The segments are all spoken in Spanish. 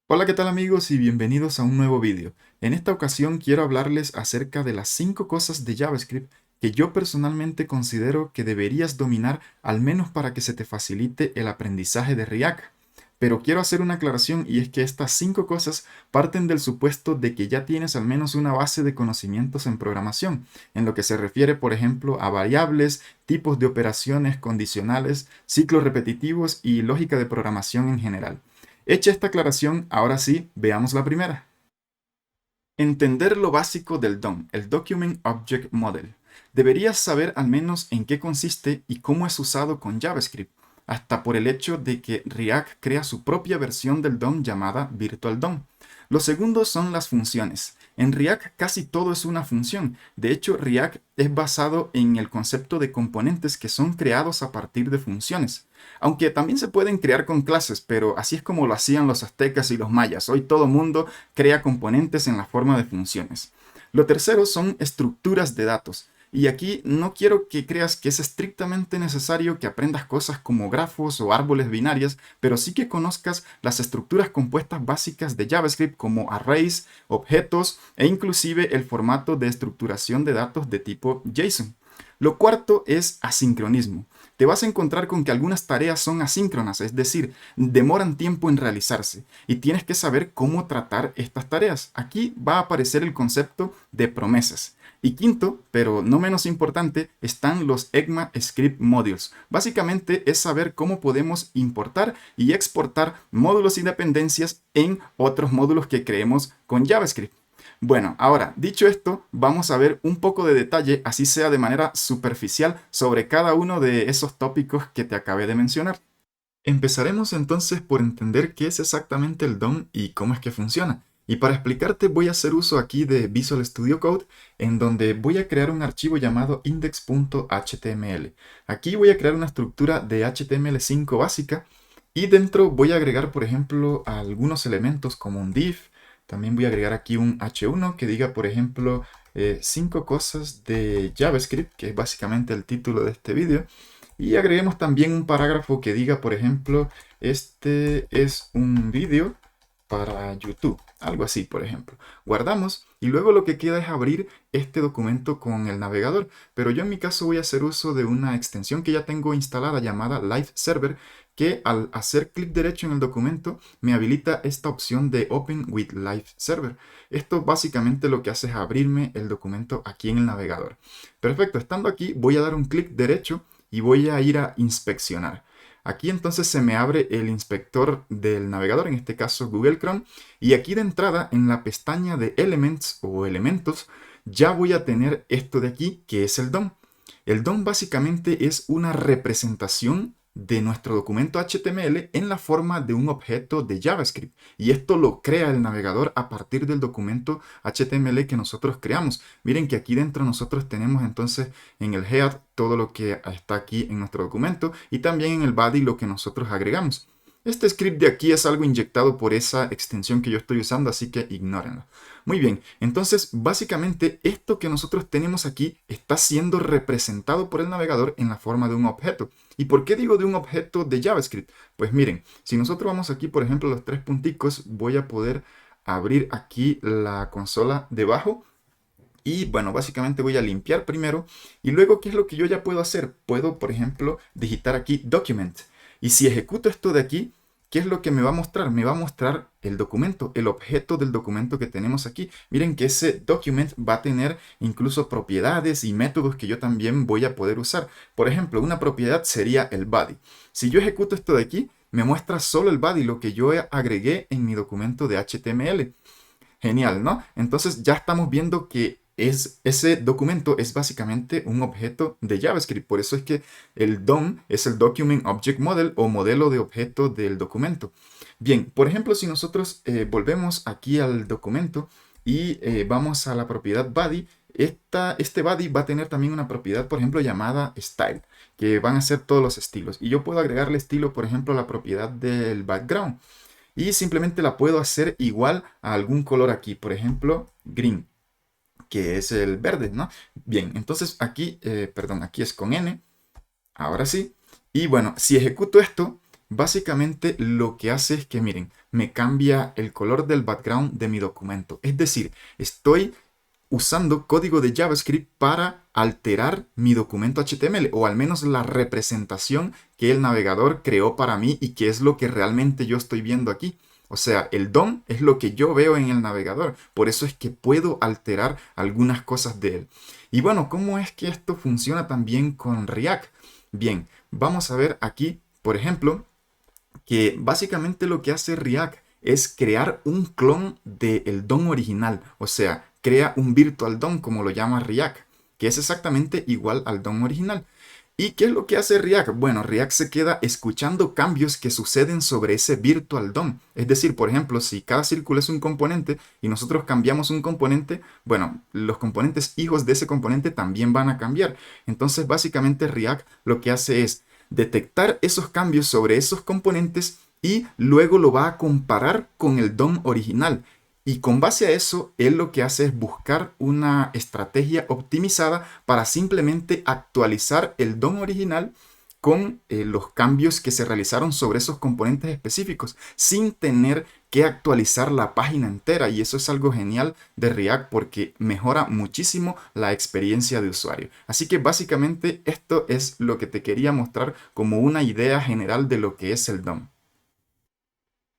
Hola, ¿qué tal amigos? Y bienvenidos a un nuevo vídeo. En esta ocasión quiero hablarles acerca de las 5 cosas de JavaScript que yo personalmente considero que deberías dominar al menos para que se te facilite el aprendizaje de React. Pero quiero hacer una aclaración y es que estas 5 cosas parten del supuesto de que ya tienes al menos una base de conocimientos en programación, en lo que se refiere, por ejemplo, a variables, tipos de operaciones condicionales, ciclos repetitivos y lógica de programación en general. Hecha esta aclaración, ahora sí, veamos la primera. Entender lo básico del DOM, el Document Object Model. Deberías saber al menos en qué consiste y cómo es usado con JavaScript, hasta por el hecho de que React crea su propia versión del DOM llamada Virtual DOM. Los segundos son las funciones. En React casi todo es una función. De hecho, React es basado en el concepto de componentes que son creados a partir de funciones. Aunque también se pueden crear con clases, pero así es como lo hacían los aztecas y los mayas. Hoy todo mundo crea componentes en la forma de funciones. Lo tercero son estructuras de datos. Y aquí no quiero que creas que es estrictamente necesario que aprendas cosas como grafos o árboles binarias, pero sí que conozcas las estructuras compuestas básicas de JavaScript como arrays, objetos e inclusive el formato de estructuración de datos de tipo JSON. Lo cuarto es asincronismo. Te vas a encontrar con que algunas tareas son asíncronas, es decir, demoran tiempo en realizarse y tienes que saber cómo tratar estas tareas. Aquí va a aparecer el concepto de promesas. Y quinto, pero no menos importante, están los ECMAScript Modules. Básicamente es saber cómo podemos importar y exportar módulos y dependencias en otros módulos que creemos con JavaScript. Bueno, ahora, dicho esto, vamos a ver un poco de detalle, así sea de manera superficial, sobre cada uno de esos tópicos que te acabé de mencionar. Empezaremos entonces por entender qué es exactamente el DOM y cómo es que funciona. Y para explicarte voy a hacer uso aquí de Visual Studio Code, en donde voy a crear un archivo llamado index.html. Aquí voy a crear una estructura de HTML5 básica y dentro voy a agregar, por ejemplo, algunos elementos como un div. También voy a agregar aquí un h1 que diga, por ejemplo, 5 cosas de JavaScript, que es básicamente el título de este vídeo. Y agreguemos también un parágrafo que diga, por ejemplo, este es un vídeo para YouTube, algo así, por ejemplo. Guardamos y luego lo que queda es abrir este documento con el navegador, pero yo en mi caso voy a hacer uso de una extensión que ya tengo instalada llamada Live Server, que al hacer clic derecho en el documento me habilita esta opción de Open with Live Server. Esto básicamente lo que hace es abrirme el documento aquí en el navegador. Perfecto, estando aquí voy a dar un clic derecho y voy a ir a inspeccionar. Aquí entonces se me abre el inspector del navegador, en este caso Google Chrome, y aquí de entrada en la pestaña de Elements o elementos ya voy a tener esto de aquí que es el DOM. El DOM básicamente es una representación de nuestro documento HTML en la forma de un objeto de JavaScript. Y esto lo crea el navegador a partir del documento HTML que nosotros creamos. Miren que aquí dentro nosotros tenemos entonces en el head todo lo que está aquí en nuestro documento y también en el body lo que nosotros agregamos. Este script de aquí es algo inyectado por esa extensión que yo estoy usando, así que ignórenlo. Muy bien, entonces básicamente esto que nosotros tenemos aquí está siendo representado por el navegador en la forma de un objeto. ¿Y por qué digo de un objeto de JavaScript? Pues miren, si nosotros vamos aquí, por ejemplo, a los tres punticos, voy a poder abrir aquí la consola debajo. Y bueno, básicamente voy a limpiar primero y luego, ¿qué es lo que yo ya puedo hacer? Puedo, por ejemplo, digitar aquí document. Y si ejecuto esto de aquí, ¿qué es lo que me va a mostrar? Me va a mostrar el documento, el objeto del documento que tenemos aquí. Miren que ese document va a tener incluso propiedades y métodos que yo también voy a poder usar. Por ejemplo, una propiedad sería el body. Si yo ejecuto esto de aquí, me muestra solo el body, lo que yo agregué en mi documento de HTML. Genial, ¿no? Entonces ya estamos viendo que ese documento es básicamente un objeto de JavaScript. Por eso es que el DOM es el Document Object Model o modelo de objeto del documento. Bien, por ejemplo, si nosotros volvemos aquí al documento y vamos a la propiedad body, este body va a tener también una propiedad, por ejemplo, llamada style, que van a ser todos los estilos. Y yo puedo agregarle estilo, por ejemplo, a la propiedad del background y simplemente la puedo hacer igual a algún color aquí, por ejemplo, green, que es el verde, ¿no? Bien, entonces aquí, perdón, aquí es con N, ahora sí. Y bueno, si ejecuto esto, básicamente lo que hace es que, miren, me cambia el color del background de mi documento. Es decir, estoy usando código de JavaScript para alterar mi documento HTML, o al menos la representación que el navegador creó para mí y que es lo que realmente yo estoy viendo aquí. O sea, el DOM es lo que yo veo en el navegador, por eso es que puedo alterar algunas cosas de él. Y bueno, ¿cómo es que esto funciona también con React? Bien, vamos a ver aquí, por ejemplo, que básicamente lo que hace React es crear un clon del DOM original, o sea, crea un virtual DOM como lo llama React, que es exactamente igual al DOM original. ¿Y qué es lo que hace React? Bueno, React se queda escuchando cambios que suceden sobre ese virtual DOM. Es decir, por ejemplo, si cada círculo es un componente y nosotros cambiamos un componente, bueno, los componentes hijos de ese componente también van a cambiar. Entonces, básicamente React lo que hace es detectar esos cambios sobre esos componentes y luego lo va a comparar con el DOM original. Y con base a eso, él lo que hace es buscar una estrategia optimizada para simplemente actualizar el DOM original con los cambios que se realizaron sobre esos componentes específicos, sin tener que actualizar la página entera. Y eso es algo genial de React porque mejora muchísimo la experiencia de usuario. Así que básicamente esto es lo que te quería mostrar como una idea general de lo que es el DOM.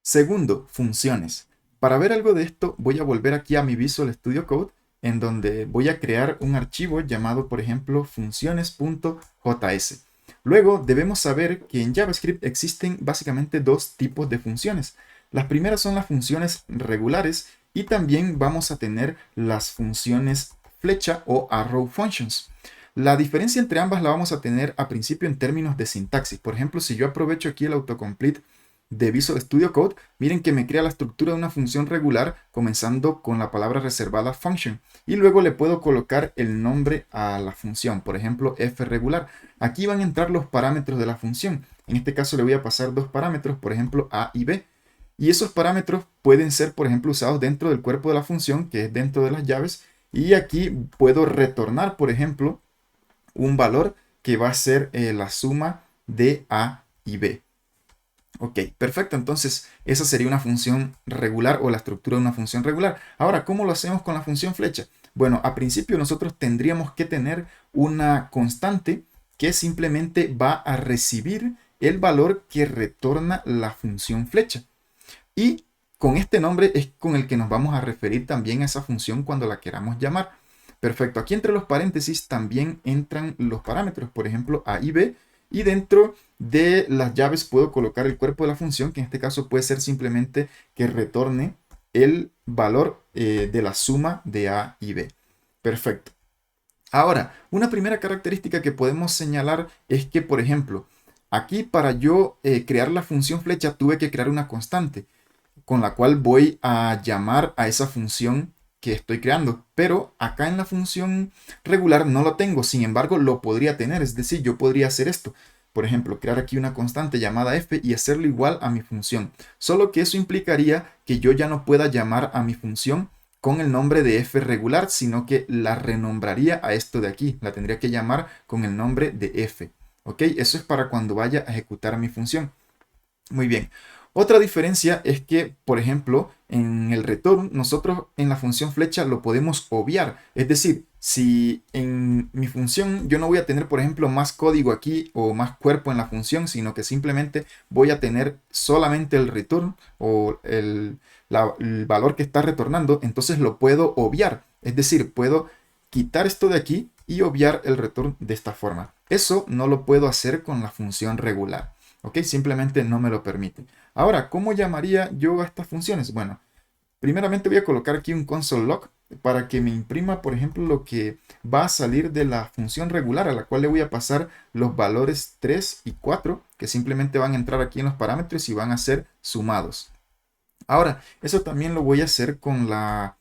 Segundo, funciones. Para ver algo de esto, voy a volver aquí a mi Visual Studio Code, en donde voy a crear un archivo llamado, por ejemplo, funciones.js. Luego debemos saber que en JavaScript existen básicamente dos tipos de funciones. Las primeras son las funciones regulares y también vamos a tener las funciones flecha o arrow functions. La diferencia entre ambas la vamos a tener a principio en términos de sintaxis. Por ejemplo, si yo aprovecho aquí el autocomplete de Visual Studio Code, miren que me crea la estructura de una función regular comenzando con la palabra reservada function y luego le puedo colocar el nombre a la función, por ejemplo fRegular. Aquí van a entrar los parámetros de la función. En este caso le voy a pasar dos parámetros, por ejemplo a y b. Y esos parámetros pueden ser, por ejemplo, usados dentro del cuerpo de la función, que es dentro de las llaves. Y aquí puedo retornar, por ejemplo, un valor que va a ser la suma de a y b. Ok, perfecto. Entonces, esa sería una función regular o la estructura de una función regular. Ahora, ¿cómo lo hacemos con la función flecha? Bueno, a principio nosotros tendríamos que tener una constante que simplemente va a recibir el valor que retorna la función flecha. Y con este nombre es con el que nos vamos a referir también a esa función cuando la queramos llamar. Perfecto. Aquí entre los paréntesis también entran los parámetros, por ejemplo, a y b. Y dentro de las llaves puedo colocar el cuerpo de la función, que en este caso puede ser simplemente que retorne el valor de la suma de a y b. Perfecto. Ahora, una primera característica que podemos señalar es que, por ejemplo, aquí para yo crear la función flecha tuve que crear una constante con la cual voy a llamar a esa función que estoy creando. Pero acá en la función regular no lo tengo, sin embargo lo podría tener, es decir, yo podría hacer esto. Por ejemplo, crear aquí una constante llamada f y hacerlo igual a mi función. Solo que eso implicaría que yo ya no pueda llamar a mi función con el nombre de f regular, sino que la renombraría a esto de aquí. La tendría que llamar con el nombre de f. ¿Ok? Eso es para cuando vaya a ejecutar mi función. Muy bien. Otra diferencia es que, por ejemplo, en el return, nosotros en la función flecha lo podemos obviar. Es decir, si en mi función yo no voy a tener, por ejemplo, más código aquí o más cuerpo en la función, sino que simplemente voy a tener solamente el return o el valor que está retornando, entonces lo puedo obviar. Es decir, puedo quitar esto de aquí y obviar el return de esta forma. Eso no lo puedo hacer con la función regular. ¿Ok? Simplemente no me lo permite. Ahora, ¿cómo llamaría yo a estas funciones? Bueno, primeramente voy a colocar aquí un console log para que me imprima, por ejemplo, lo que va a salir de la función regular a la cual le voy a pasar los valores 3 y 4 que simplemente van a entrar aquí en los parámetros y van a ser sumados. Ahora, eso también lo voy a hacer con la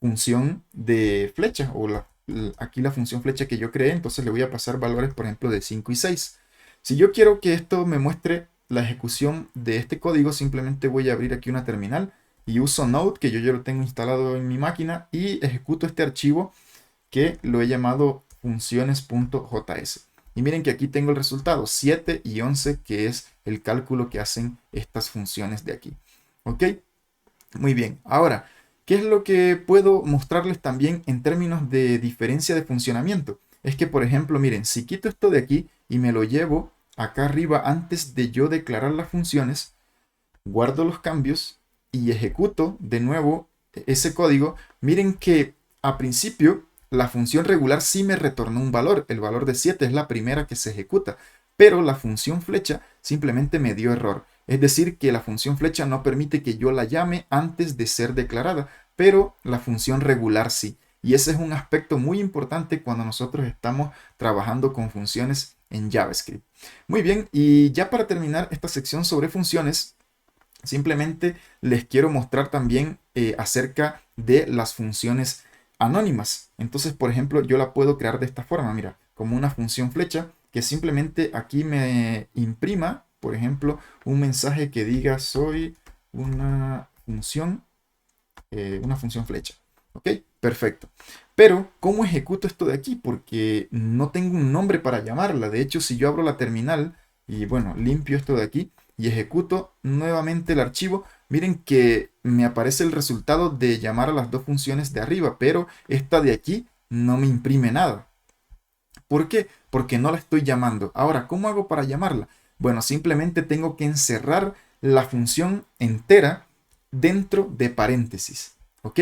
función de flecha o aquí la función flecha que yo creé, entonces le voy a pasar valores, por ejemplo, de 5 y 6. Si yo quiero que esto me muestre la ejecución de este código, simplemente voy a abrir aquí una terminal y uso Node, que yo ya lo tengo instalado en mi máquina, y ejecuto este archivo que lo he llamado funciones.js. Y miren que aquí tengo el resultado, 7 y 11, que es el cálculo que hacen estas funciones de aquí. ¿Ok? Muy bien. Ahora, ¿qué es lo que puedo mostrarles también en términos de diferencia de funcionamiento? Es que, por ejemplo, miren, si quito esto de aquí y me lo llevo acá arriba antes de yo declarar las funciones, guardo los cambios y ejecuto de nuevo ese código, miren que a principio la función regular sí me retornó un valor. El valor de 7 es la primera que se ejecuta, pero la función flecha simplemente me dio error. Es decir, que la función flecha no permite que yo la llame antes de ser declarada, pero la función regular sí. Y ese es un aspecto muy importante cuando nosotros estamos trabajando con funciones en JavaScript. Muy bien, y ya para terminar esta sección sobre funciones, simplemente les quiero mostrar también acerca de las funciones anónimas. Entonces, por ejemplo, yo la puedo crear de esta forma, mira, como una función flecha que simplemente aquí me imprima, por ejemplo, un mensaje que diga soy una función flecha. ¿Ok? Perfecto. Pero, ¿cómo ejecuto esto de aquí? Porque no tengo un nombre para llamarla. De hecho, si yo abro la terminal y, bueno, limpio esto de aquí y ejecuto nuevamente el archivo, miren que me aparece el resultado de llamar a las dos funciones de arriba, pero esta de aquí no me imprime nada. ¿Por qué? Porque no la estoy llamando. Ahora, ¿cómo hago para llamarla? Bueno, simplemente tengo que encerrar la función entera dentro de paréntesis. ¿Ok?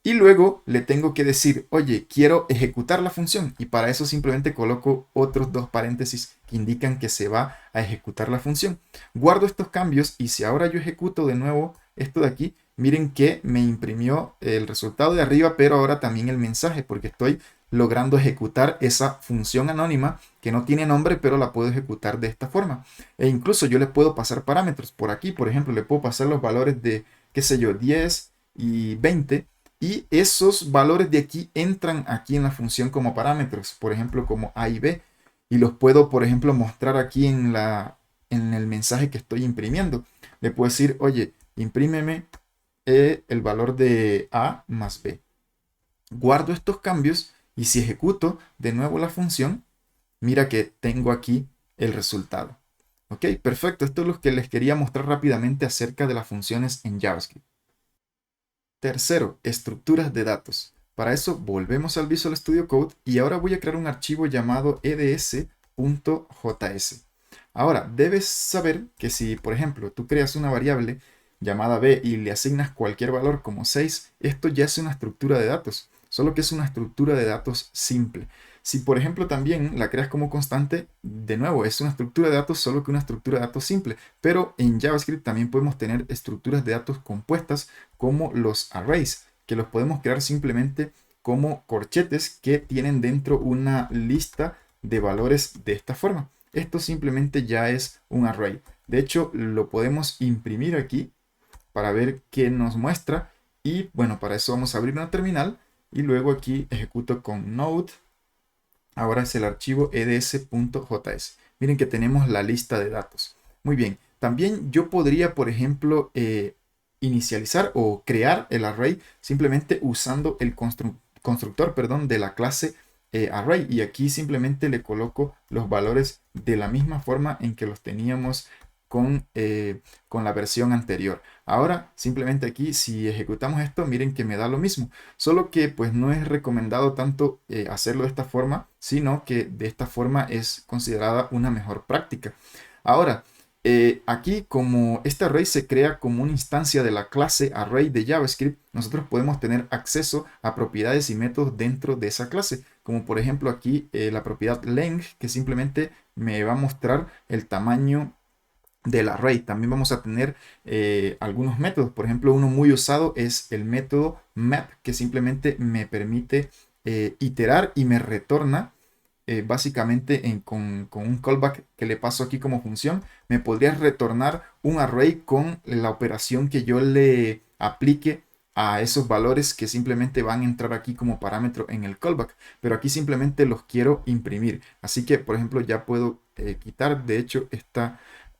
Y luego le tengo que decir, oye, quiero ejecutar la función. Y para eso simplemente coloco otros dos paréntesis que indican que se va a ejecutar la función. Guardo estos cambios y si ahora yo ejecuto de nuevo esto de aquí, miren que me imprimió el resultado de arriba, pero ahora también el mensaje, porque estoy logrando ejecutar esa función anónima que no tiene nombre, pero la puedo ejecutar de esta forma. E incluso yo le puedo pasar parámetros por aquí, por ejemplo, le puedo pasar los valores de, qué sé yo, 10 y 20, y esos valores de aquí entran aquí en la función como parámetros, por ejemplo, como A y B, y los puedo, por ejemplo, mostrar aquí en el mensaje que estoy imprimiendo. Le puedo decir, oye, imprímeme el valor de A más B. Guardo estos cambios y si ejecuto de nuevo la función, mira que tengo aquí el resultado. Ok, perfecto. Esto es lo que les quería mostrar rápidamente acerca de las funciones en JavaScript. Tercero, estructuras de datos. Para eso volvemos al Visual Studio Code y ahora voy a crear un archivo llamado eds.js. Ahora, debes saber que si, por ejemplo, tú creas una variable llamada b y le asignas cualquier valor como 6, esto ya es una estructura de datos, solo que es una estructura de datos simple. Si, por ejemplo, también la creas como constante, de nuevo, es una estructura de datos, solo que una estructura de datos simple. Pero en JavaScript también podemos tener estructuras de datos compuestas como los arrays, que los podemos crear simplemente como corchetes que tienen dentro una lista de valores de esta forma. Esto simplemente ya es un array. De hecho, lo podemos imprimir aquí para ver qué nos muestra. Y bueno, para eso vamos a abrir una terminal y luego aquí ejecuto con Node. Ahora es el archivo eds.js. Miren que tenemos la lista de datos. Muy bien. También yo podría, por ejemplo, inicializar o crear el array simplemente usando el constructor, perdón, de la clase array. Y aquí simplemente le coloco los valores de la misma forma en que los teníamos con la versión anterior. Ahora, simplemente aquí, si ejecutamos esto, miren que me da lo mismo. Solo que pues no es recomendado tanto hacerlo de esta forma, sino que de esta forma es considerada una mejor práctica. Ahora, aquí como este array se crea como una instancia de la clase array de JavaScript, nosotros podemos tener acceso a propiedades y métodos dentro de esa clase. Como por ejemplo aquí la propiedad length, que simplemente me va a mostrar el tamaño del array. También vamos a tener algunos métodos. Por ejemplo, uno muy usado es el método map, que simplemente me permite iterar y me retorna básicamente con un callback que le paso aquí como función, me podría retornar un array con la operación que yo le aplique a esos valores que simplemente van a entrar aquí como parámetro en el callback, pero aquí simplemente los quiero imprimir. Así que, por ejemplo, ya puedo quitar, de hecho,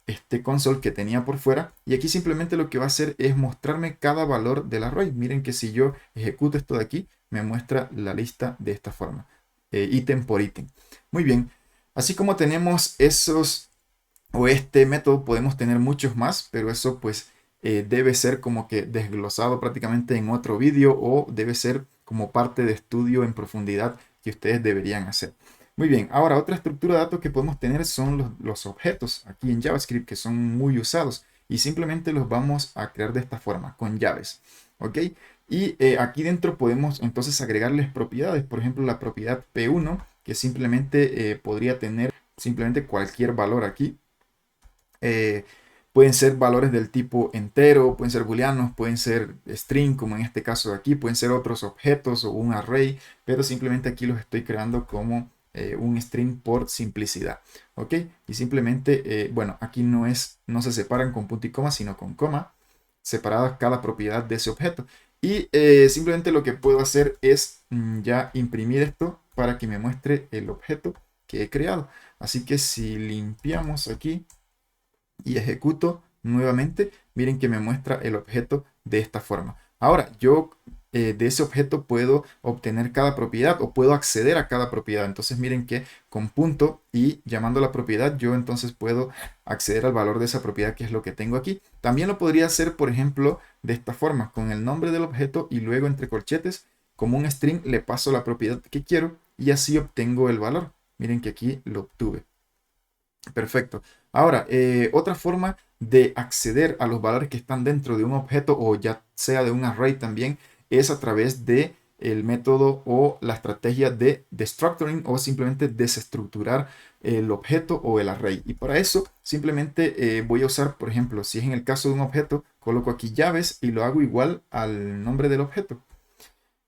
este console que tenía por fuera y aquí simplemente lo que va a hacer es mostrarme cada valor del array. Miren que si yo ejecuto esto de aquí, me muestra la lista de esta forma, ítem por ítem. Muy bien, Así como tenemos esos o este método, podemos tener muchos más, pero eso pues debe ser como que desglosado prácticamente en otro vídeo o debe ser como parte de estudio en profundidad que ustedes deberían hacer. Muy bien, ahora otra estructura de datos que podemos tener son los objetos aquí en JavaScript que son muy usados y simplemente los vamos a crear de esta forma, con llaves. ¿Ok? Y aquí dentro podemos entonces agregarles propiedades, por ejemplo la propiedad P1 que simplemente podría tener simplemente cualquier valor aquí. Eh, pueden ser valores del tipo entero, pueden ser booleanos, pueden ser string, como en este caso de aquí, pueden ser otros objetos o un array, pero simplemente aquí los estoy creando como un string por simplicidad, ¿ok? Y simplemente, bueno, aquí no se separan con punto y coma, sino con coma, separadas cada propiedad de ese objeto. Y simplemente lo que puedo hacer es ya imprimir esto para que me muestre el objeto que he creado. Así que si limpiamos aquí y ejecuto nuevamente, miren que me muestra el objeto de esta forma. Ahora, yo de ese objeto puedo obtener cada propiedad o puedo acceder a cada propiedad. Entonces miren que con punto y llamando la propiedad, yo entonces puedo acceder al valor de esa propiedad que es lo que tengo aquí. También lo podría hacer, por ejemplo, de esta forma, con el nombre del objeto y luego entre corchetes, como un string, le paso la propiedad que quiero y así obtengo el valor. Miren que aquí lo obtuve. Perfecto. Ahora, otra forma de acceder a los valores que están dentro de un objeto o ya sea de un array también es a través de el método o la estrategia de destructuring o simplemente desestructurar el objeto o el array. Y para eso simplemente voy a usar, por ejemplo, si es en el caso de un objeto, coloco aquí llaves y lo hago igual al nombre del objeto.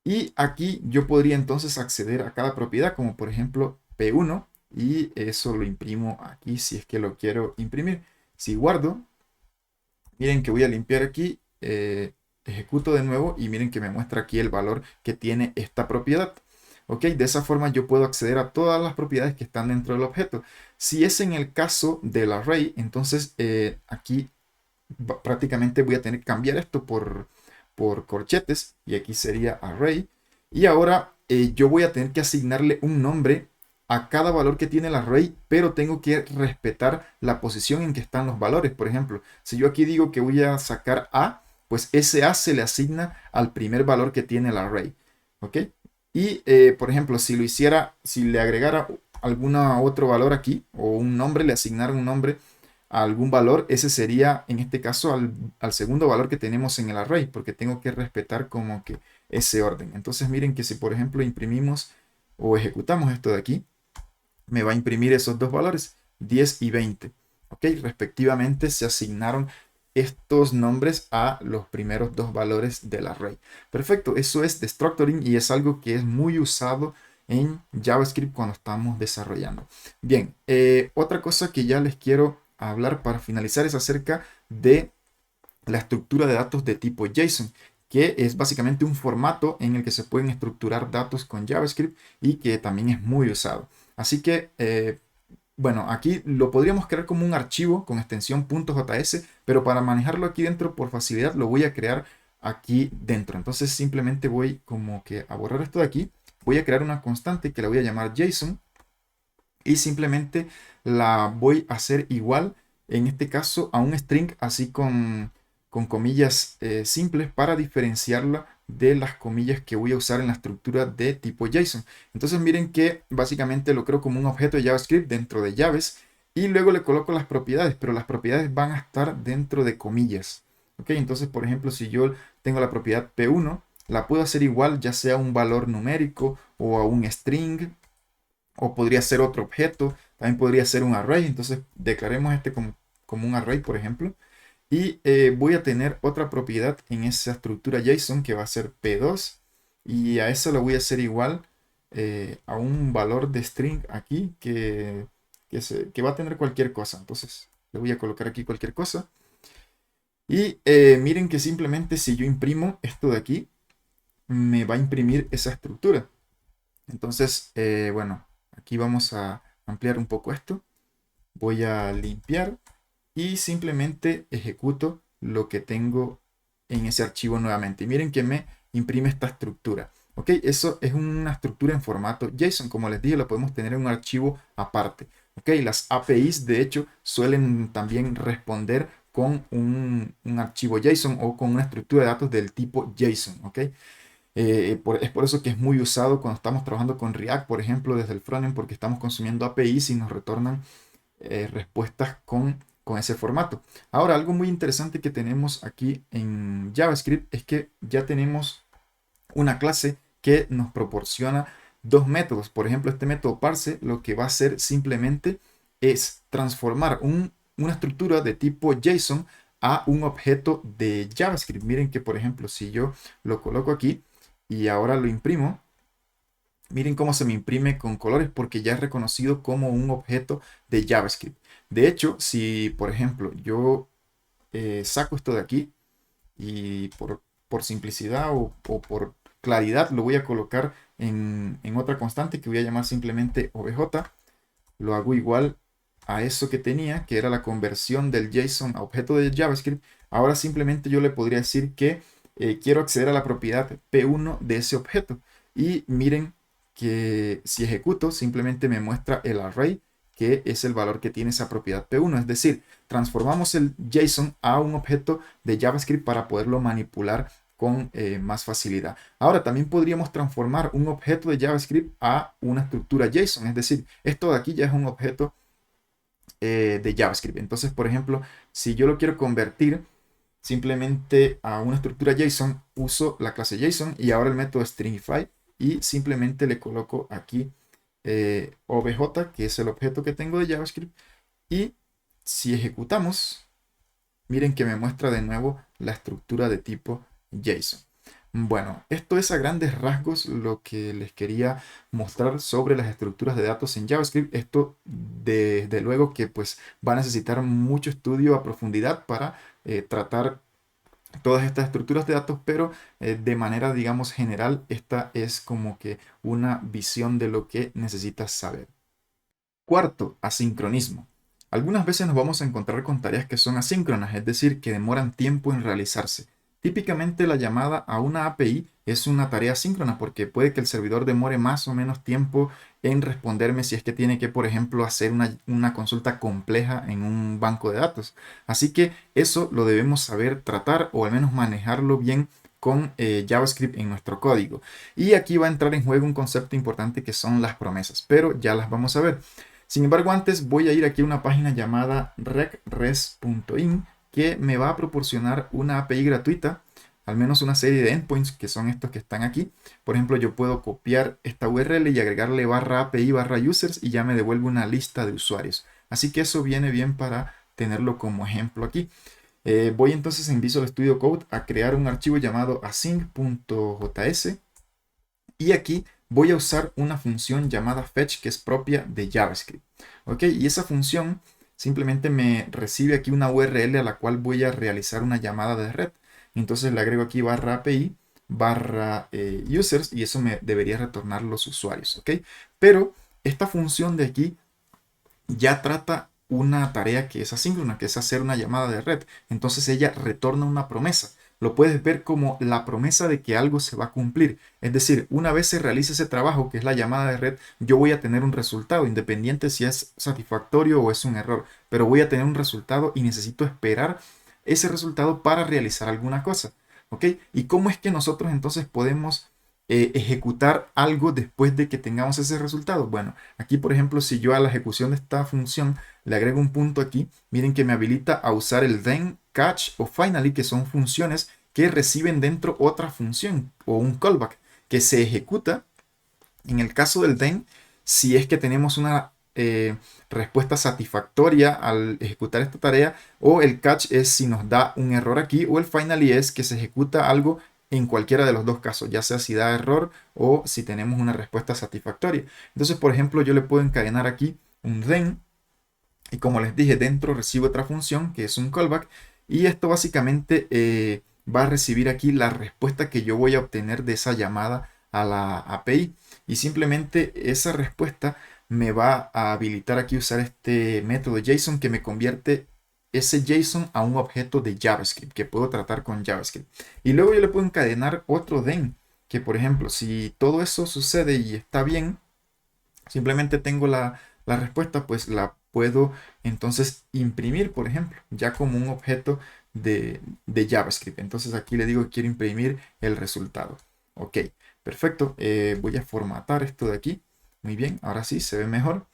Y aquí yo podría entonces acceder a cada propiedad, como por ejemplo P1, y eso lo imprimo aquí si es que lo quiero imprimir. Si guardo, miren que voy a limpiar aquí, ejecuto de nuevo y miren que me muestra aquí el valor que tiene esta propiedad. ¿Ok? De esa forma yo puedo acceder a todas las propiedades que están dentro del objeto. Si es en el caso del array, entonces aquí prácticamente voy a tener que cambiar esto por corchetes y aquí sería array. Y ahora yo voy a tener que asignarle un nombre a cada valor que tiene el array, pero tengo que respetar la posición en que están los valores. Por ejemplo, si yo aquí digo que voy a sacar A, pues ese A se le asigna al primer valor que tiene el array. ¿Ok? Y, por ejemplo, si lo hiciera, si le agregara alguna otro valor aquí, o un nombre, le asignara un nombre a algún valor, ese sería en este caso al segundo valor que tenemos en el array, porque tengo que respetar como que ese orden. Entonces miren que si por ejemplo imprimimos o ejecutamos esto de aquí, me va a imprimir esos dos valores, 10 y 20. ¿Ok? Respectivamente se asignaron estos nombres a los primeros dos valores del array. Perfecto, eso es destructuring y es algo que es muy usado en JavaScript cuando estamos desarrollando. Bien, otra cosa que ya les quiero hablar para finalizar es acerca de la estructura de datos de tipo JSON, que es básicamente un formato en el que se pueden estructurar datos con JavaScript y que también es muy usado. Así que, bueno, aquí lo podríamos crear como un archivo con extensión .js, pero para manejarlo aquí dentro por facilidad lo voy a crear aquí dentro. Entonces simplemente voy como que a borrar esto de aquí. Voy a crear una constante que la voy a llamar JSON y simplemente la voy a hacer igual, en este caso, a un string, así con comillas simples para diferenciarla de las comillas que voy a usar en la estructura de tipo JSON. Entonces miren que básicamente lo creo como un objeto de JavaScript dentro de llaves y luego le coloco las propiedades, pero las propiedades van a estar dentro de comillas. ¿Ok? Entonces, por ejemplo, si yo tengo la propiedad P1, la puedo hacer igual, ya sea un valor numérico o a un string o podría ser otro objeto, también podría ser un array, entonces declaremos este como un array, por ejemplo, y voy a tener otra propiedad en esa estructura JSON que va a ser P2, y a eso lo voy a hacer igual a un valor de string aquí que va a tener cualquier cosa, entonces le voy a colocar aquí cualquier cosa, y miren que simplemente si yo imprimo esto de aquí, me va a imprimir esa estructura. Entonces, bueno, aquí vamos a ampliar un poco esto. Voy a limpiar y simplemente ejecuto lo que tengo en ese archivo nuevamente. Y miren que me imprime esta estructura. ¿Ok? Eso es una estructura en formato JSON. Como les dije, lo podemos tener en un archivo aparte. ¿Ok? Las APIs, de hecho, suelen también responder con un archivo JSON o con una estructura de datos del tipo JSON. ¿Ok? Es por eso que es muy usado cuando estamos trabajando con React, por ejemplo, desde el frontend, porque estamos consumiendo APIs y nos retornan respuestas con ese formato. Ahora, algo muy interesante que tenemos aquí en JavaScript es que ya tenemos una clase que nos proporciona dos métodos. Por ejemplo, este método parse lo que va a hacer simplemente es transformar una estructura de tipo JSON a un objeto de JavaScript. Miren que, por ejemplo, si yo lo coloco aquí y ahora lo imprimo, miren cómo se me imprime con colores porque ya es reconocido como un objeto de JavaScript. De hecho, si por ejemplo yo saco esto de aquí y por simplicidad o por claridad lo voy a colocar en otra constante que voy a llamar simplemente obj, lo hago igual a eso que tenía, que era la conversión del JSON a objeto de JavaScript. Ahora simplemente yo le podría decir que quiero acceder a la propiedad P1 de ese objeto. Y miren que si ejecuto, simplemente me muestra el array, que es el valor que tiene esa propiedad P1. Es decir, transformamos el JSON a un objeto de JavaScript para poderlo manipular con más facilidad. Ahora, también podríamos transformar un objeto de JavaScript a una estructura JSON. Es decir, esto de aquí ya es un objeto de JavaScript. Entonces, por ejemplo, si yo lo quiero convertir simplemente a una estructura JSON, uso la clase JSON y ahora el método stringify y simplemente le coloco aquí obj, que es el objeto que tengo de JavaScript. Y si ejecutamos, miren que me muestra de nuevo la estructura de tipo JSON. Bueno, esto es a grandes rasgos lo que les quería mostrar sobre las estructuras de datos en JavaScript. Esto desde luego que pues va a necesitar mucho estudio a profundidad para tratar todas estas estructuras de datos, pero de manera digamos general esta es como que una visión de lo que necesitas saber. Cuarto, asincronismo. Algunas veces nos vamos a encontrar con tareas que son asíncronas, es decir, que demoran tiempo en realizarse. Típicamente la llamada a una API es una tarea asíncrona porque puede que el servidor demore más o menos tiempo en responderme si es que tiene que, por ejemplo, hacer una consulta compleja en un banco de datos. Así que eso lo debemos saber tratar o al menos manejarlo bien con JavaScript en nuestro código. Y aquí va a entrar en juego un concepto importante que son las promesas, pero ya las vamos a ver. Sin embargo, antes voy a ir aquí a una página llamada recres.in que me va a proporcionar una API gratuita, al menos una serie de endpoints que son estos que están aquí. Por ejemplo, yo puedo copiar esta URL y agregarle barra API barra users y ya me devuelve una lista de usuarios. Así que eso viene bien para tenerlo como ejemplo aquí. Voy entonces en Visual Studio Code a crear un archivo llamado async.js y aquí voy a usar una función llamada fetch que es propia de JavaScript. ¿Ok? Y esa función simplemente me recibe aquí una URL a la cual voy a realizar una llamada de red. Entonces le agrego aquí barra API barra users y eso me debería retornar los usuarios. ¿Ok? Pero esta función de aquí ya trata una tarea que es asíncrona, que es hacer una llamada de red. Entonces ella retorna una promesa. Lo puedes ver como la promesa de que algo se va a cumplir. Es decir, una vez se realice ese trabajo, que es la llamada de red, yo voy a tener un resultado, independiente si es satisfactorio o es un error. Pero voy a tener un resultado y necesito esperar ese resultado para realizar alguna cosa. ¿Ok? ¿Y cómo es que nosotros entonces podemos ejecutar algo después de que tengamos ese resultado? Bueno, aquí por ejemplo, si yo a la ejecución de esta función le agrego un punto aquí, miren que me habilita a usar el then, catch o finally, que son funciones que reciben dentro otra función o un callback que se ejecuta en el caso del then si es que tenemos una respuesta satisfactoria al ejecutar esta tarea, o el catch es si nos da un error aquí, o el finally es que se ejecuta algo en cualquiera de los dos casos, ya sea si da error o si tenemos una respuesta satisfactoria. Entonces, por ejemplo, yo le puedo encadenar aquí un then y como les dije, dentro recibo otra función que es un callback y esto básicamente va a recibir aquí la respuesta que yo voy a obtener de esa llamada a la API y simplemente esa respuesta me va a habilitar aquí usar este método JSON que me convierte ese JSON a un objeto de JavaScript que puedo tratar con JavaScript. Y luego yo le puedo encadenar otro then que, por ejemplo, si todo eso sucede y está bien, simplemente tengo la la respuesta pues la puedo entonces imprimir, por ejemplo, ya como un objeto de JavaScript. Entonces aquí le digo que quiero imprimir el resultado. Ok, perfecto. Voy a formatar esto de aquí. Muy bien, ahora sí se ve mejor.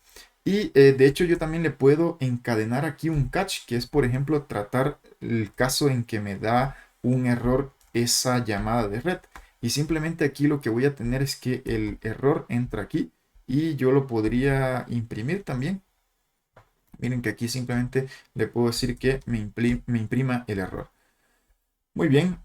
Y de hecho yo también le puedo encadenar aquí un catch, que es por ejemplo tratar el caso en que me da un error esa llamada de red. Y simplemente aquí lo que voy a tener es que el error entra aquí y yo lo podría imprimir también. Miren que aquí simplemente le puedo decir que me imprima el error. Muy bien,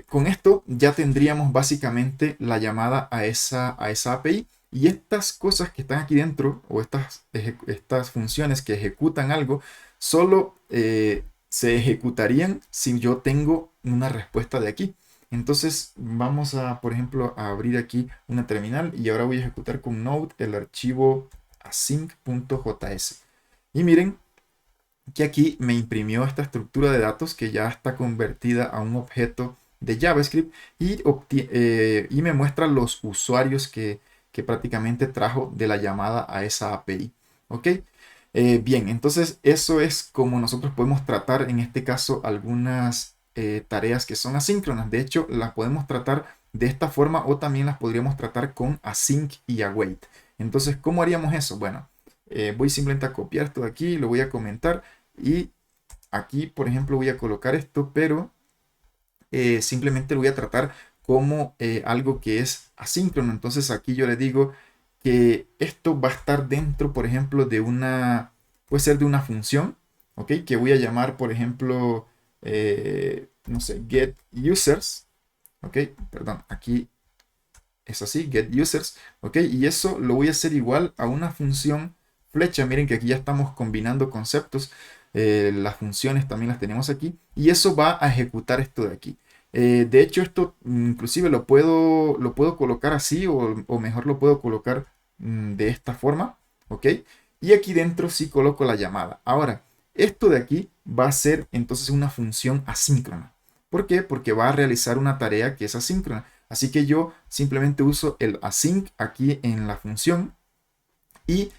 con esto ya tendríamos básicamente la llamada a esa API y estas cosas que están aquí dentro o estas funciones que ejecutan algo solo se ejecutarían si yo tengo una respuesta de aquí. Entonces vamos a, por ejemplo, a abrir aquí una terminal y ahora voy a ejecutar con Node el archivo async.js. Y miren que aquí me imprimió esta estructura de datos que ya está convertida a un objeto de JavaScript y me muestra los usuarios que prácticamente trajo de la llamada a esa API. ¿Ok? Bien, entonces eso es como nosotros podemos tratar en este caso algunas tareas que son asíncronas. De hecho, las podemos tratar de esta forma o también las podríamos tratar con async y await. Entonces, ¿cómo haríamos eso? Bueno, voy simplemente a copiar esto de aquí, lo voy a comentar y aquí, por ejemplo, voy a colocar esto, pero simplemente lo voy a tratar como algo que es asíncrono. Entonces aquí yo le digo que esto va a estar dentro, por ejemplo, de una, puede ser de una función, ¿ok? Que voy a llamar, por ejemplo, no sé, get users, ¿ok? Perdón, aquí es así, get users, ¿ok? Y eso lo voy a hacer igual a una función flecha. Miren que aquí ya estamos combinando conceptos. Las funciones también las tenemos aquí. Y eso va a ejecutar esto de aquí. De hecho, esto inclusive lo puedo colocar así o mejor lo puedo colocar de esta forma, ¿ok? Y aquí dentro sí coloco la llamada. Ahora, esto de aquí va a ser entonces una función asíncrona. ¿Por qué? Porque va a realizar una tarea que es asíncrona. Así que yo simplemente uso el async aquí en la función y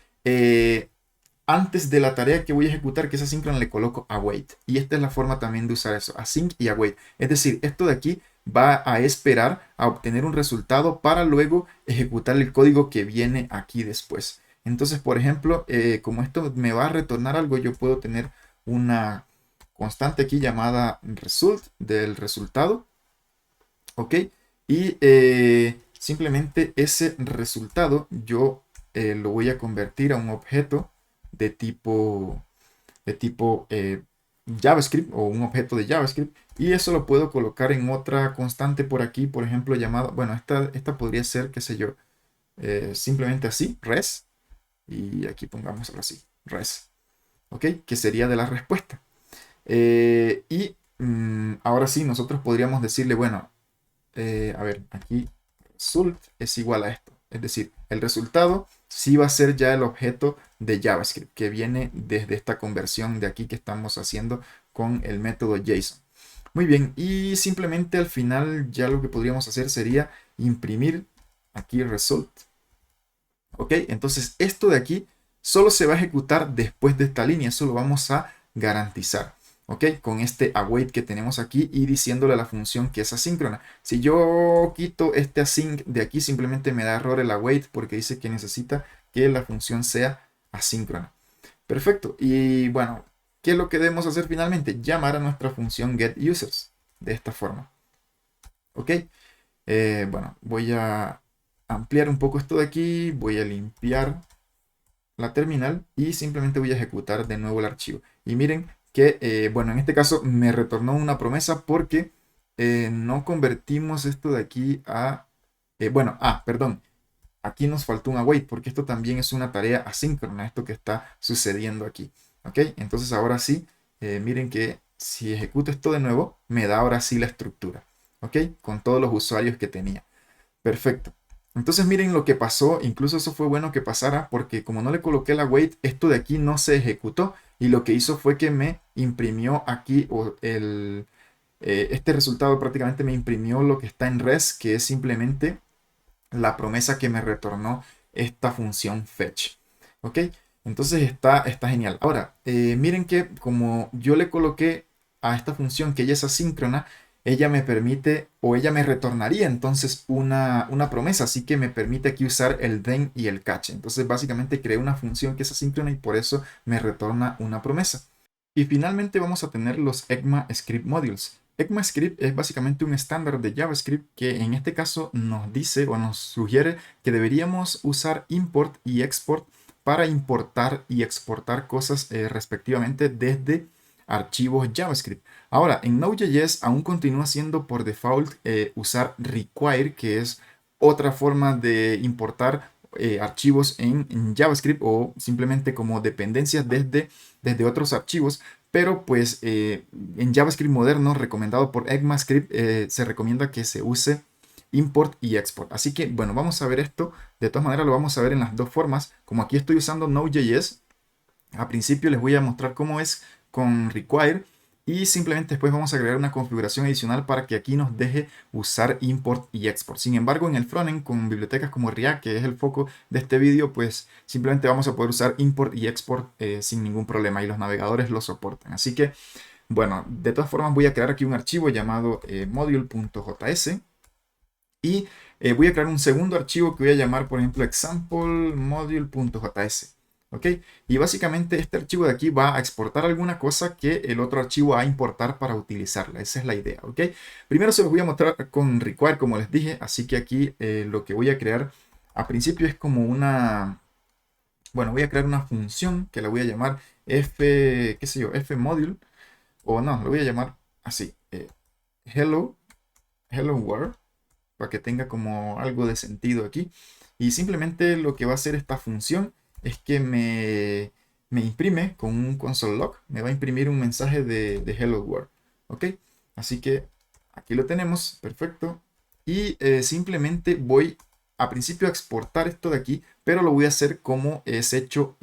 antes de la tarea que voy a ejecutar, que es asíncrona, le coloco await. Y esta es la forma también de usar eso, async y await. Es decir, esto de aquí va a esperar a obtener un resultado para luego ejecutar el código que viene aquí después. Entonces, por ejemplo, como esto me va a retornar algo, yo puedo tener una constante aquí llamada result del resultado. ¿Ok? Y simplemente ese resultado yo lo voy a convertir a un objeto de tipo JavaScript o un objeto de JavaScript. Y eso lo puedo colocar en otra constante por aquí, por ejemplo, llamada, bueno, esta podría ser, qué sé yo, simplemente así, res. Y aquí pongamos así, res. ¿Ok? Que sería de la respuesta. Ahora sí, nosotros podríamos decirle, bueno, a ver, aquí result es igual a esto. Es decir, el resultado sí va a ser ya el objeto de JavaScript que viene desde esta conversión de aquí que estamos haciendo con el método JSON. Muy bien, y simplemente al final ya lo que podríamos hacer sería imprimir aquí result. Ok, entonces esto de aquí solo se va a ejecutar después de esta línea, eso lo vamos a garantizar. ¿Ok? Con este await que tenemos aquí y diciéndole a la función que es asíncrona. Si yo quito este async de aquí, simplemente me da error el await porque dice que necesita que la función sea asíncrona. Perfecto. Y bueno, ¿qué es lo que debemos hacer finalmente? Llamar a nuestra función getUsers de esta forma. ¿Ok? Bueno, voy a ampliar un poco esto de aquí, voy a limpiar la terminal y simplemente voy a ejecutar de nuevo el archivo. Y miren que, bueno, en este caso me retornó una promesa porque no convertimos esto de aquí a, perdón, aquí nos faltó un await porque esto también es una tarea asíncrona, esto que está sucediendo aquí. ¿Ok? Entonces ahora sí, miren que si ejecuto esto de nuevo, me da ahora sí la estructura. ¿Ok? Con todos los usuarios que tenía. Perfecto. Entonces miren lo que pasó, incluso eso fue bueno que pasara porque como no le coloqué la wait, esto de aquí no se ejecutó y lo que hizo fue que me imprimió aquí este resultado prácticamente me imprimió lo que está en res, que es simplemente la promesa que me retornó esta función fetch. ¿Ok? Entonces está genial. Ahora, miren que como yo le coloqué a esta función que ella es asíncrona, ella me permite o ella me retornaría entonces una promesa, así que me permite aquí usar el then y el catch. Entonces básicamente creé una función que es asíncrona y por eso me retorna una promesa. Y finalmente vamos a tener los ECMAScript modules. ECMAScript es básicamente un estándar de JavaScript que en este caso nos dice o nos sugiere que deberíamos usar import y export para importar y exportar cosas respectivamente desde archivos JavaScript. Ahora, en Node.js aún continúa siendo por default usar require, que es otra forma de importar archivos en JavaScript o simplemente como dependencias desde otros archivos. Pero pues en JavaScript moderno recomendado por ECMAScript se recomienda que se use import y export. Así que bueno, vamos a ver esto. De todas maneras lo vamos a ver en las dos formas. Como aquí estoy usando Node.js, a principio les voy a mostrar cómo es con require y simplemente después vamos a agregar una configuración adicional para que aquí nos deje usar import y export. Sin embargo, en el frontend con bibliotecas como React, que es el foco de este vídeo, pues simplemente vamos a poder usar import y export sin ningún problema y los navegadores lo soportan. Así que, bueno, de todas formas voy a crear aquí un archivo llamado module.js y voy a crear un segundo archivo que voy a llamar, por ejemplo, example module.js. ¿Ok? Y básicamente este archivo de aquí va a exportar alguna cosa que el otro archivo va a importar para utilizarla. Esa es la idea. ¿Ok? Primero se los voy a mostrar con require, como les dije. Así que aquí lo que voy a crear a principio es como una... Bueno, voy a crear una función que la voy a llamar f, qué sé yo, fmodule. O no, lo voy a llamar así. Hello world, para que tenga como algo de sentido aquí. Y simplemente lo que va a hacer esta función es que me imprime con un console log, me va a imprimir un mensaje de Hello World. ¿Ok? Así que aquí lo tenemos, perfecto. Y simplemente voy a principio a exportar esto de aquí, pero lo voy a hacer como es hecho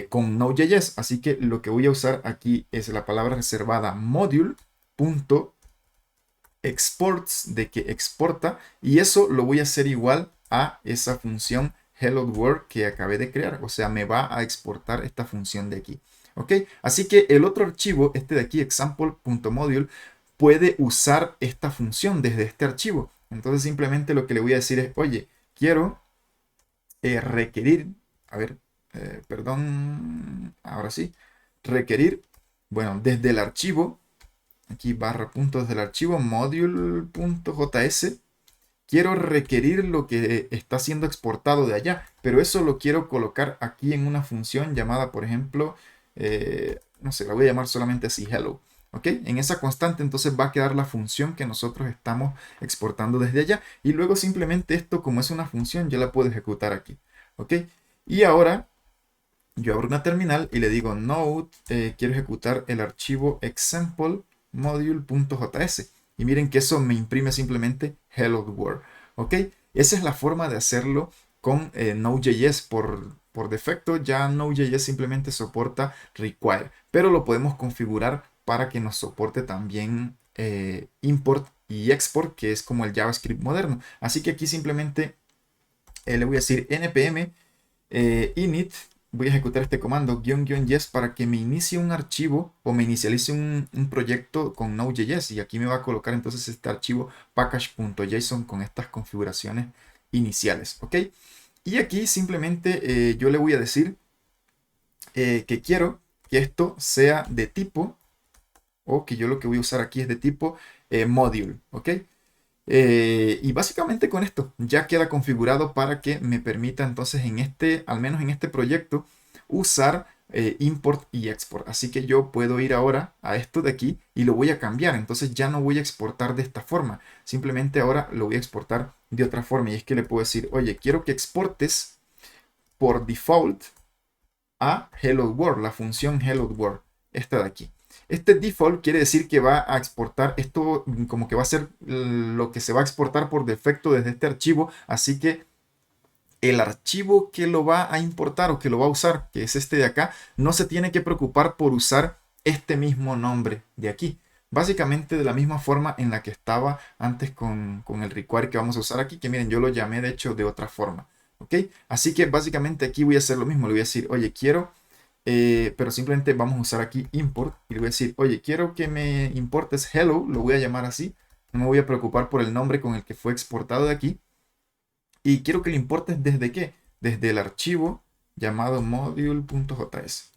con Node.js. Así que lo que voy a usar aquí es la palabra reservada module.exports, de que exporta, y eso lo voy a hacer igual a esa función hello world que acabé de crear, o sea, me va a exportar esta función de aquí. ¿Ok? Así que el otro archivo, este de aquí, example.module, puede usar esta función desde este archivo. Entonces simplemente lo que le voy a decir es, oye, quiero requerir, a ver, perdón, ahora sí, requerir, bueno, desde el archivo, aquí barra puntos del archivo module.js, quiero requerir lo que está siendo exportado de allá, pero eso lo quiero colocar aquí en una función llamada, por ejemplo, no sé, la voy a llamar solamente así, hello. ¿Ok? En esa constante entonces va a quedar la función que nosotros estamos exportando desde allá y luego simplemente esto, como es una función, yo la puedo ejecutar aquí. ¿Ok? Y ahora yo abro una terminal y le digo node, quiero ejecutar el archivo example module.js. Y miren que eso me imprime simplemente hello world. ¿Ok? Esa es la forma de hacerlo con Node.js. Por defecto ya Node.js simplemente soporta require, pero lo podemos configurar para que nos soporte también import y export, que es como el JavaScript moderno. Así que aquí simplemente le voy a decir npm init, voy a ejecutar este comando --yes para que me inicie un archivo o me inicialice un proyecto con Node.js y aquí me va a colocar entonces este archivo package.json con estas configuraciones iniciales, ¿ok? Y aquí simplemente yo le voy a decir que quiero que esto sea de tipo, o que yo lo que voy a usar aquí es de tipo module, ¿ok? Y básicamente con esto ya queda configurado para que me permita entonces en este, al menos en este proyecto, usar import y export. Así que yo puedo ir ahora a esto de aquí y lo voy a cambiar. Entonces ya no voy a exportar de esta forma. Simplemente ahora lo voy a exportar de otra forma. Y es que le puedo decir, oye, quiero que exportes por default a Hello World, la función Hello World, esta de aquí. Este default quiere decir que va a exportar esto, como que va a ser lo que se va a exportar por defecto desde este archivo, así que el archivo que lo va a importar o que lo va a usar, que es este de acá, no se tiene que preocupar por usar este mismo nombre de aquí. Básicamente de la misma forma en la que estaba antes con el require que vamos a usar aquí, que miren, yo lo llamé de hecho de otra forma. ¿Ok? Así que básicamente aquí voy a hacer lo mismo. Le voy a decir, oye, quiero, pero simplemente vamos a usar aquí import. Y le voy a decir, oye, quiero que me importes hello, lo voy a llamar así. No me voy a preocupar por el nombre con el que fue exportado de aquí. Y quiero que lo importes desde qué? Desde el archivo llamado module.js.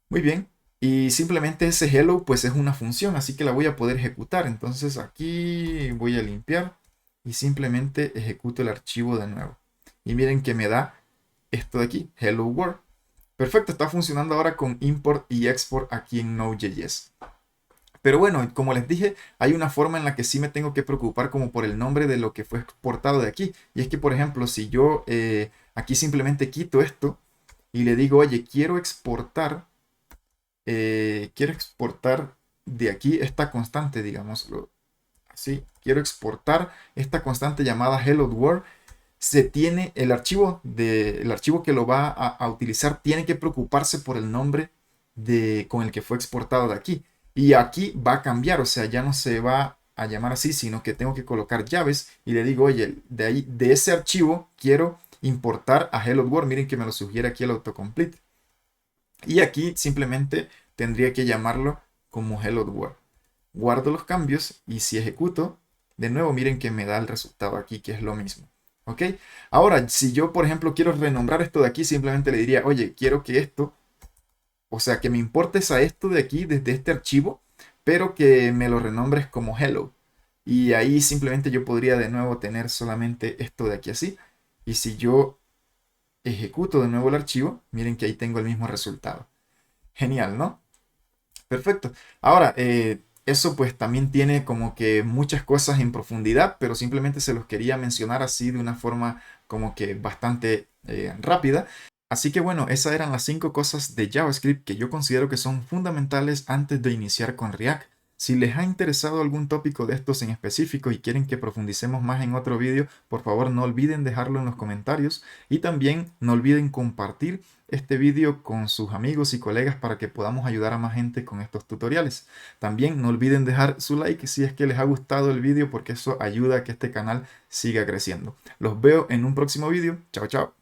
Muy bien. Y simplemente ese hello pues es una función, así que la voy a poder ejecutar. Entonces aquí voy a limpiar y simplemente ejecuto el archivo de nuevo. Y miren que me da esto de aquí, hello world. Perfecto, está funcionando ahora con import y export aquí en Node.js. Pero bueno, como les dije, hay una forma en la que sí me tengo que preocupar como por el nombre de lo que fue exportado de aquí. Y es que, por ejemplo, si yo aquí simplemente quito esto y le digo, oye, quiero exportar de aquí esta constante, digámoslo así. Quiero exportar esta constante llamada hello world. Se tiene el archivo que lo va a utilizar tiene que preocuparse por el nombre con el que fue exportado de aquí. Y aquí va a cambiar, o sea, ya no se va a llamar así, sino que tengo que colocar llaves y le digo, oye, de ahí, de ese archivo quiero importar a hello world. Miren que me lo sugiere aquí el autocomplete. Y aquí simplemente tendría que llamarlo como hello world. Guardo los cambios y si ejecuto, de nuevo miren que me da el resultado aquí, que es lo mismo. ¿Ok? Ahora, si yo, por ejemplo, quiero renombrar esto de aquí, simplemente le diría, oye, quiero que esto, o sea, que me importes a esto de aquí desde este archivo, pero que me lo renombres como hello. Y ahí simplemente yo podría de nuevo tener solamente esto de aquí así. Y si yo ejecuto de nuevo el archivo, miren que ahí tengo el mismo resultado. Genial, ¿no? Perfecto. Ahora, eso pues también tiene como que muchas cosas en profundidad, pero simplemente se los quería mencionar así de una forma como que bastante rápida. Así que bueno, esas eran las 5 cosas de JavaScript que yo considero que son fundamentales antes de iniciar con React. Si les ha interesado algún tópico de estos en específico y quieren que profundicemos más en otro vídeo, por favor no olviden dejarlo en los comentarios y también no olviden compartir este vídeo con sus amigos y colegas para que podamos ayudar a más gente con estos tutoriales. También no olviden dejar su like si es que les ha gustado el vídeo porque eso ayuda a que este canal siga creciendo. Los veo en un próximo vídeo. Chao, chao.